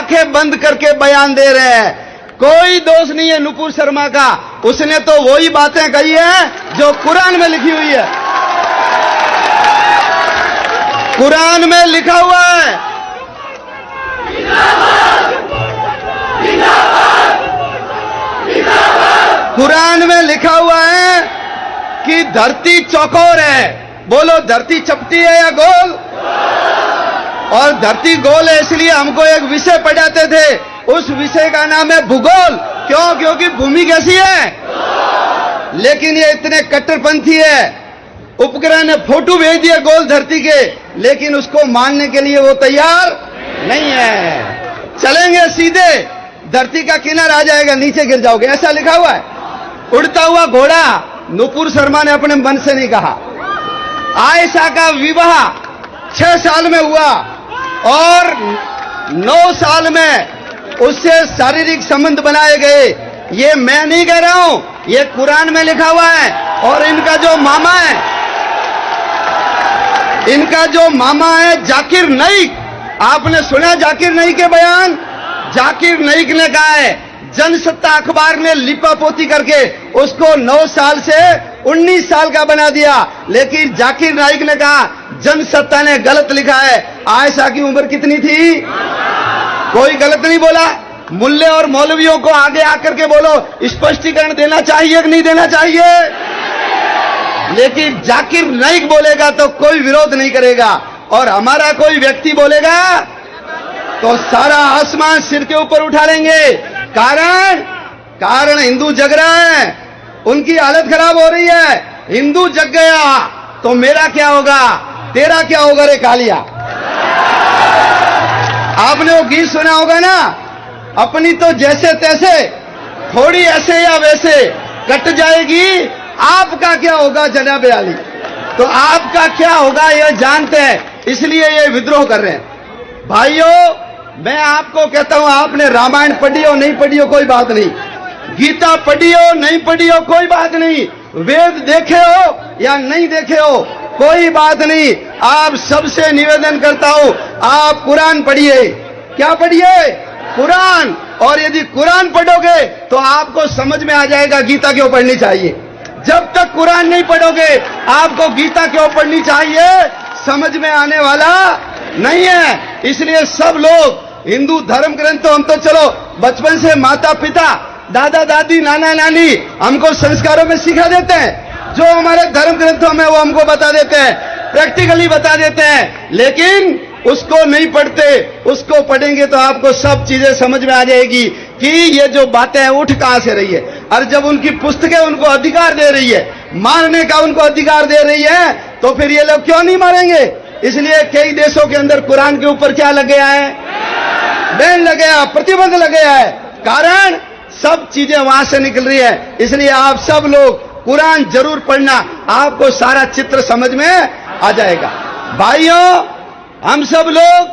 आंखें बंद करके बयान दे रहे हैं। कोई दोष नहीं है नुपुर शर्मा का, उसने तो वही बातें कही है जो कुरान में लिखी हुई है। कुरान में लिखा हुआ है, कुरान में लिखा हुआ है कि धरती चौकोर है। बोलो, धरती चपटी है या गोल? और धरती गोल है इसलिए हमको एक विषय पढ़ाते थे, उस विषय का नाम है भूगोल। क्यों? क्योंकि भूमि कैसी है। लेकिन ये इतने कट्टरपंथी है, उपग्रह ने फोटो भेज दिए गोल धरती के, लेकिन उसको मानने के लिए वो तैयार नहीं है। चलेंगे सीधे, धरती का किनारा आ जाएगा, नीचे गिर जाओगे, ऐसा लिखा हुआ है। उड़ता हुआ घोड़ा नुपुर शर्मा ने अपने मन से नहीं कहा। आयशा का विवाह 6 साल में हुआ और 9 साल में उससे शारीरिक संबंध बनाए गए। ये मैं नहीं कह रहा हूं, ये कुरान में लिखा हुआ है। और इनका जो मामा है, इनका जो मामा है जाकिर नाइक, आपने सुना जाकिर नाइक के बयान? जाकिर नाइक ने कहा है, जनसत्ता अखबार ने लिपापोती करके उसको 9 साल से 19 साल का बना दिया। लेकिन जाकिर नाइक ने कहा जनसत्ता ने गलत लिखा है। आयशा की उम्र कितनी थी? कोई गलत नहीं बोला। मुल्ले और मौलवियों को आगे आकर के बोलो, स्पष्टीकरण देना चाहिए कि नहीं देना चाहिए? लेकिन जाकिर नाइक बोलेगा तो कोई विरोध नहीं करेगा, और हमारा कोई व्यक्ति बोलेगा तो सारा आसमान सिर के ऊपर उठा लेंगे। कारण हिंदू जग रहा है, उनकी हालत खराब हो रही है। हिंदू जग गया तो मेरा क्या होगा, तेरा क्या होगा रे कालिया। आपने वो गीत सुना होगा ना, अपनी तो जैसे तैसे थोड़ी ऐसे या वैसे कट जाएगी, आपका क्या होगा जनाब अली। तो आपका क्या होगा ये जानते हैं, इसलिए ये विद्रोह कर रहे हैं। भाइयों, मैं आपको कहता हूं, आपने रामायण पढ़ी हो नहीं पढ़ी हो कोई बात नहीं, गीता पढ़ी हो नहीं पढ़ी हो कोई बात नहीं, वेद देखे हो या नहीं देखे हो कोई बात नहीं। आप सबसे निवेदन करता हूं, आप कुरान पढ़िए। क्या पढ़िए? कुरान। और यदि कुरान पढ़ोगे तो आपको समझ में आ जाएगा गीता क्यों पढ़नी चाहिए। जब तक कुरान नहीं पढ़ोगे आपको गीता क्यों पढ़नी चाहिए समझ में आने वाला नहीं है। इसलिए सब लोग हिंदू धर्म ग्रंथ तो हम तो चलो बचपन से माता पिता दादा दादी नाना नानी हमको संस्कारों में सिखा देते हैं, जो हमारे धर्म ग्रंथों में वो हमको बता देते हैं, प्रैक्टिकली बता देते हैं। लेकिन उसको नहीं पढ़ते, उसको पढ़ेंगे तो आपको सब चीजें समझ में आ जाएगी कि ये जो बातें हैं उठ कहां से रही है। और जब उनकी पुस्तकें उनको अधिकार दे रही है, मारने का उनको अधिकार दे रही है, तो फिर ये लोग क्यों नहीं मारेंगे। इसलिए कई देशों के अंदर कुरान के ऊपर क्या लग गया है, बैन लग गया, प्रतिबंध लग गया है। कारण सब चीजें वहां से निकल रही है। इसलिए आप सब लोग कुरान जरूर पढ़ना, आपको सारा चित्र समझ में आ जाएगा। भाइयों, हम सब लोग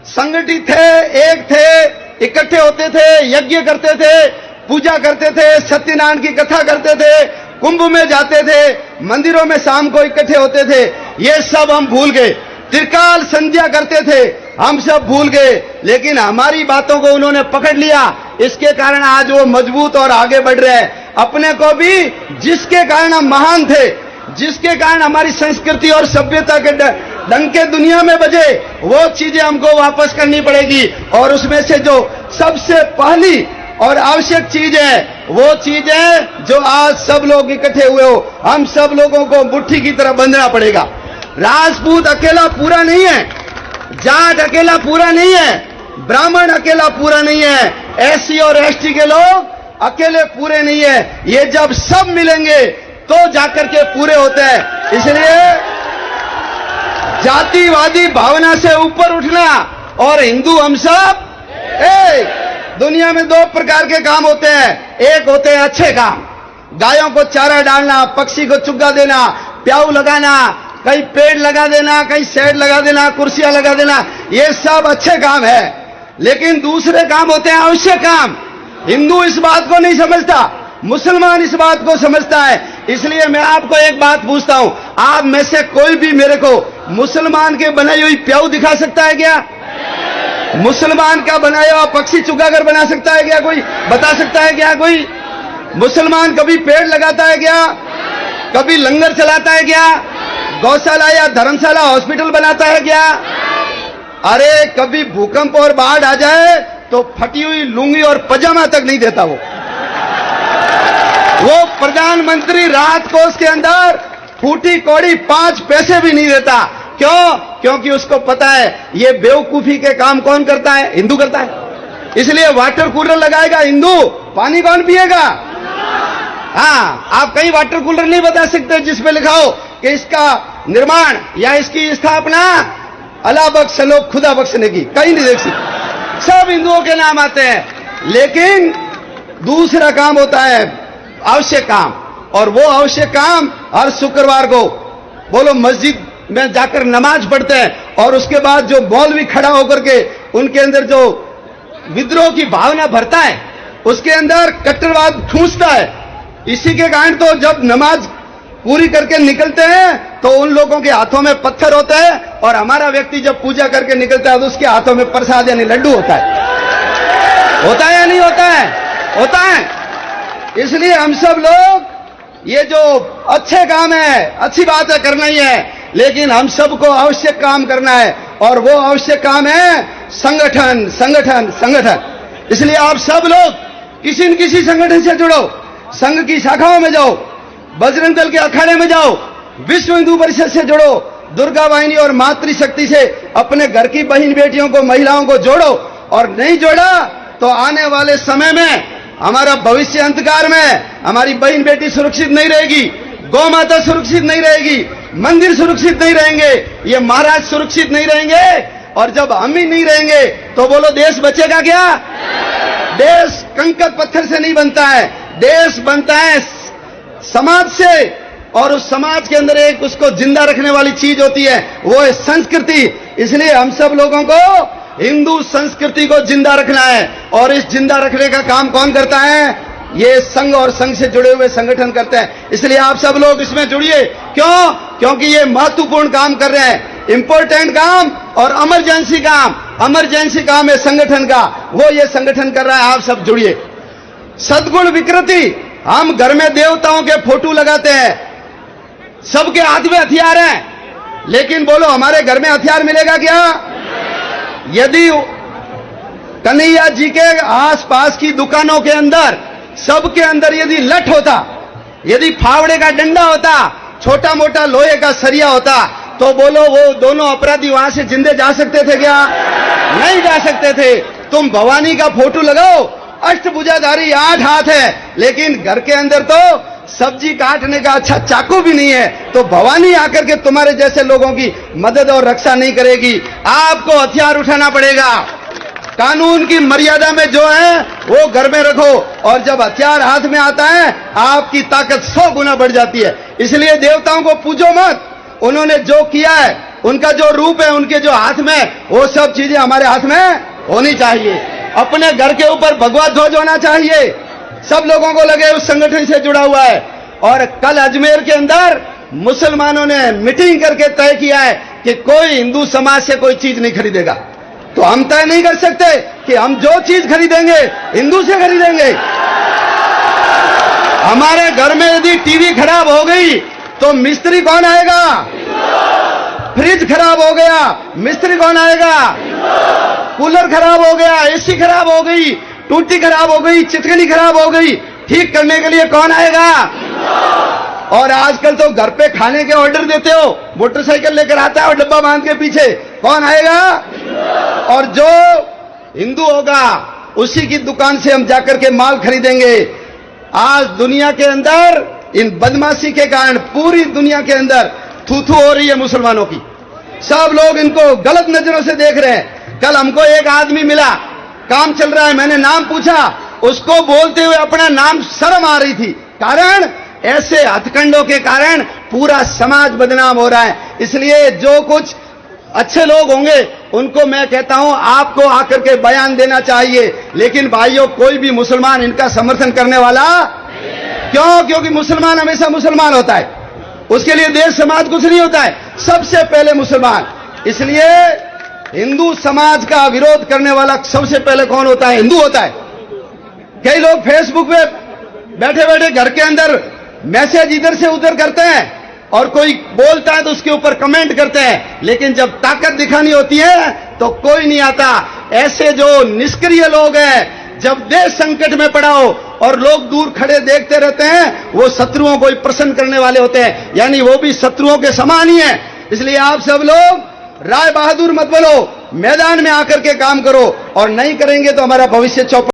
संगठित थे, एक थे, इकट्ठे होते थे, यज्ञ करते थे, पूजा करते थे, सत्यनारायण की कथा करते थे, कुंभ में जाते थे, मंदिरों में शाम को इकट्ठे होते थे। ये सब हम भूल गए। त्रिकाल संध्या करते थे, हम सब भूल गए। लेकिन हमारी बातों को उन्होंने पकड़ लिया, इसके कारण आज वो मजबूत और आगे बढ़ रहे हैं। अपने को भी जिसके कारण हम महान थे, जिसके कारण हमारी संस्कृति और सभ्यता के डंके दुनिया में बजे, वो चीजें हमको वापस करनी पड़ेगी। और उसमें से जो सबसे पहली और आवश्यक चीज है वो चीज है जो आज सब लोग इकट्ठे हुए हो, हम सब लोगों को मुट्ठी की तरह बंधना पड़ेगा। राजपूत अकेला पूरा नहीं है, जाट अकेला पूरा नहीं है, ब्राह्मण अकेला पूरा नहीं है, एससी और एसटी के लोग अकेले पूरे नहीं है। ये जब सब मिलेंगे तो जाकर के पूरे होते हैं। इसलिए जातिवादी भावना से ऊपर उठना और हिंदू हम सब एक। दुनिया में 2 प्रकार के काम होते हैं, एक होते हैं अच्छे काम, गायों को चारा डालना, पक्षी को चुग्गा देना, प्याऊ लगाना, कहीं पेड़ लगा देना, कहीं शेड लगा देना, कुर्सियां लगा देना, ये सब अच्छे काम है। लेकिन दूसरे काम होते हैं आवश्यक काम। हिंदू इस बात को नहीं समझता, मुसलमान इस बात को समझता है। इसलिए मैं आपको एक बात पूछता हूं, आप में से कोई भी मेरे को मुसलमान के बनाई हुई प्याऊ दिखा सकता है क्या? मुसलमान का बनाया हुआ पक्षी चुकाकर बना सकता है क्या कोई? बता सकता है क्या कोई? मुसलमान कभी पेड़ लगाता है क्या? कभी लंगर चलाता है क्या? गौशाला या धर्मशाला हॉस्पिटल बनाता है क्या? अरे कभी भूकंप और बाढ़ आ जाए तो फटी हुई लुंगी और पजामा तक नहीं देता वो प्रधानमंत्री राहत कोष के अंदर फूटी कौड़ी 5 पैसे भी नहीं देता। क्यों? क्योंकि उसको पता है ये बेवकूफी के काम कौन करता है? हिंदू करता है। इसलिए वाटर कूलर लगाएगा हिंदू, पानी कौन पिएगा? हाँ, आप कहीं वाटर कूलर नहीं बता सकते जिसमें लिखा हो कि इसका निर्माण या इसकी स्थापना अल्लाह बख्श लोग खुदा बख्शने की, कहीं नहीं देख सकते। सब हिंदुओं के नाम आते हैं। लेकिन दूसरा काम होता है आवश्यक काम, और वो आवश्यक काम हर शुक्रवार को बोलो मस्जिद में जाकर नमाज पढ़ते हैं, और उसके बाद जो मौलवी खड़ा होकर के उनके अंदर जो विद्रोह की भावना भरता है, उसके अंदर कट्टरवाद ठूंसता है। इसी के कारण तो जब नमाज पूरी करके निकलते हैं तो उन लोगों के हाथों में पत्थर होता है, और हमारा व्यक्ति जब पूजा करके निकलता है तो उसके हाथों में प्रसाद यानी लड्डू होता है। होता है या नहीं होता है? होता है। इसलिए हम सब लोग ये जो अच्छे काम है, अच्छी बात है, करना ही है, लेकिन हम सबको आवश्यक काम करना है, और वो आवश्यक काम है संगठन, संगठन, संगठन। इसलिए आप सब लोग किसी न किसी संगठन से जुड़ो, संघ की शाखाओं में जाओ, बजरंग दल के अखाड़े में जाओ, विश्व हिंदू परिषद से जुड़ो, दुर्गा वाहिनी और मातृशक्ति से अपने घर की बहन बेटियों को, महिलाओं को जोड़ो। और नहीं जोड़ा तो आने वाले समय में हमारा भविष्य अंधकार में, हमारी बहन बेटी सुरक्षित नहीं रहेगी, गौ माता सुरक्षित नहीं रहेगी, मंदिर सुरक्षित नहीं रहेंगे, ये महाराज सुरक्षित नहीं रहेंगे। और जब हम ही नहीं रहेंगे तो बोलो देश बचेगा क्या? देश कंकड़ पत्थर से नहीं बनता है, देश बनता है समाज से, और उस समाज के अंदर एक उसको जिंदा रखने वाली चीज होती है, वो है संस्कृति। इसलिए हम सब लोगों को हिंदू संस्कृति को जिंदा रखना है, और इस जिंदा रखने का काम कौन करता है? ये संघ और संघ से जुड़े हुए संगठन करते हैं। इसलिए आप सब लोग इसमें जुड़िए। क्यों? क्योंकि ये महत्वपूर्ण काम कर रहे हैं, इंपॉर्टेंट काम और इमरजेंसी काम। इमरजेंसी काम है संगठन का, वो ये संगठन कर रहा है। आप सब जुड़िए। सद्गुण विकृति, हम घर में देवताओं के फोटो लगाते हैं, सबके हाथ में हथियार हैं, लेकिन बोलो हमारे घर में हथियार मिलेगा क्या? यदि कन्हैया जी के आसपास की दुकानों के अंदर, सबके अंदर यदि लठ होता, यदि फावड़े का डंडा होता, छोटा मोटा लोहे का सरिया होता, तो बोलो वो दोनों अपराधी वहां से जिंदे जा सकते थे क्या? नहीं जा सकते थे। तुम भवानी का फोटो लगाओ, अष्टभुजाधारी 8 हाथ है, लेकिन घर के अंदर तो सब्जी काटने का अच्छा चाकू भी नहीं है, तो भवानी आकर के तुम्हारे जैसे लोगों की मदद और रक्षा नहीं करेगी। आपको हथियार उठाना पड़ेगा। कानून की मर्यादा में जो है वो घर में रखो, और जब हथियार हाथ में आता है आपकी ताकत 100 गुना बढ़ जाती है। इसलिए देवताओं को पूजो मत, उन्होंने जो किया है, उनका जो रूप है, उनके जो हाथ में, वो सब चीजें हमारे हाथ में होनी चाहिए। अपने घर के ऊपर भगवा ध्वज होना चाहिए, सब लोगों को लगे उस संगठन से जुड़ा हुआ है। और कल अजमेर के अंदर मुसलमानों ने मीटिंग करके तय किया है कि कोई हिंदू समाज से कोई चीज नहीं खरीदेगा। तो हम तय नहीं कर सकते कि हम जो चीज खरीदेंगे हिंदू से खरीदेंगे। हमारे घर में यदि टीवी खराब हो गई तो मिस्त्री कौन आएगा? फ्रिज खराब हो गया, मिस्त्री कौन आएगा? कूलर खराब हो गया, एसी खराब हो गई, टूटी खराब हो गई, चिटकनी खराब हो गई, ठीक करने के लिए कौन आएगा? और आजकल तो घर पे खाने के ऑर्डर देते हो, मोटरसाइकिल लेकर आता है और डब्बा बांध के पीछे, कौन आएगा? और जो हिंदू होगा उसी की दुकान से हम जाकर के माल खरीदेंगे। आज दुनिया के अंदर इन बदमाशी के कारण पूरी दुनिया के अंदर थू-थू हो रही है मुसलमानों की। सब लोग इनको गलत नजरों से देख रहे हैं। कल हमको एक आदमी मिला, काम चल रहा है, मैंने नाम पूछा, उसको बोलते हुए अपना नाम शर्म आ रही थी। कारण ऐसे हथकंडों के कारण पूरा समाज बदनाम हो रहा है। इसलिए जो कुछ अच्छे लोग होंगे उनको मैं कहता हूं आपको आकर के बयान देना चाहिए। लेकिन भाइयों, कोई भी मुसलमान इनका समर्थन करने वाला क्यों? क्योंकि मुसलमान हमेशा मुसलमान होता है, उसके लिए देश समाज कुछ नहीं होता है, सबसे पहले मुसलमान। इसलिए हिंदू समाज का विरोध करने वाला सबसे पहले कौन होता है? हिंदू होता है। कई लोग फेसबुक पे बैठे बैठे घर के अंदर मैसेज इधर से उधर करते हैं और कोई बोलता है तो उसके ऊपर कमेंट करते हैं, लेकिन जब ताकत दिखानी होती है तो कोई नहीं आता। ऐसे जो निष्क्रिय लोग हैं, जब देश संकट में पड़ा हो और लोग दूर खड़े देखते रहते हैं, वो शत्रुओं को प्रसन्न करने वाले होते हैं, यानी वो भी शत्रुओं के समान ही है। इसलिए आप सब लोग राय बहादुर मत बनो, मैदान में आकर के काम करो, और नहीं करेंगे तो हमारा भविष्य चौपट